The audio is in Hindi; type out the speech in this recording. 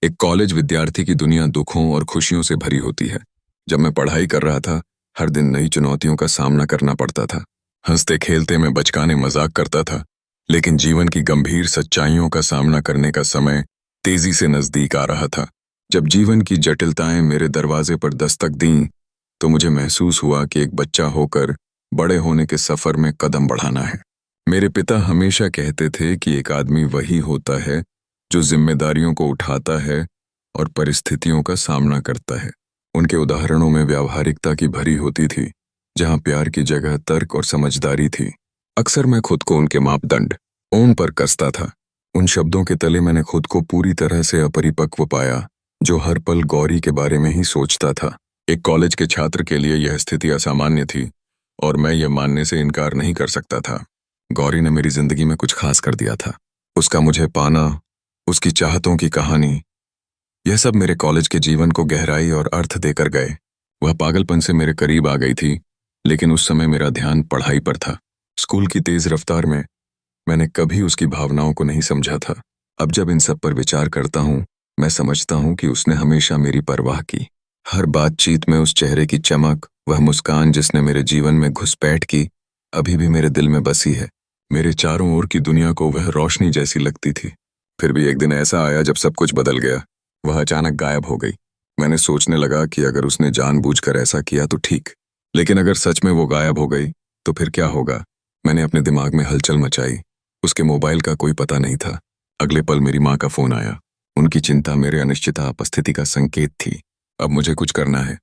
एक कॉलेज विद्यार्थी की दुनिया दुखों और खुशियों से भरी होती है। जब मैं पढ़ाई कर रहा था, हर दिन नई चुनौतियों का सामना करना पड़ता था। हंसते खेलते मैं बचकाने मजाक करता था, लेकिन जीवन की गंभीर सच्चाइयों का सामना करने का समय तेजी से नजदीक आ रहा था। जब जीवन की जटिलताएं मेरे दरवाजे पर दस्तक दीं, तो मुझे महसूस हुआ कि एक बच्चा होकर बड़े होने के सफर में कदम बढ़ाना है। मेरे पिता हमेशा कहते थे कि एक आदमी वही होता है जो जिम्मेदारियों को उठाता है और परिस्थितियों का सामना करता है। उनके उदाहरणों में व्यावहारिकता की भरी होती थी, जहां प्यार की जगह तर्क और समझदारी थी। अक्सर मैं खुद को उनके मापदंड ओन पर कसता था। उन शब्दों के तले मैंने खुद को पूरी तरह से अपरिपक्व पाया, जो हर पल गौरी के बारे में ही सोचता था। एक कॉलेज के छात्र के लिए यह स्थिति असामान्य थी, और मैं यह मानने से इनकार नहीं कर सकता था। गौरी ने मेरी जिंदगी में कुछ खास कर दिया था। उसका मुझे पाना, उसकी चाहतों की कहानी, यह सब मेरे कॉलेज के जीवन को गहराई और अर्थ देकर गए। वह पागलपन से मेरे करीब आ गई थी, लेकिन उस समय मेरा ध्यान पढ़ाई पर था। स्कूल की तेज रफ्तार में मैंने कभी उसकी भावनाओं को नहीं समझा था। अब जब इन सब पर विचार करता हूँ, मैं समझता हूँ कि उसने हमेशा मेरी परवाह की। हर बातचीत में उस चेहरे की चमक, वह मुस्कान जिसने मेरे जीवन में घुसपैठ की, अभी भी मेरे दिल में बसी है। मेरे चारों ओर की दुनिया को वह रोशनी जैसी लगती थी। फिर भी एक दिन ऐसा आया जब सब कुछ बदल गया। वह अचानक गायब हो गई। मैंने सोचने लगा कि अगर उसने जानबूझकर ऐसा किया तो ठीक, लेकिन अगर सच में वो गायब हो गई तो फिर क्या होगा? मैंने अपने दिमाग में हलचल मचाई। उसके मोबाइल का कोई पता नहीं था। अगले पल मेरी माँ का फोन आया। उनकी चिंता मेरे अनिश्चित उपस्थिति का संकेत थी। अब मुझे कुछ करना है।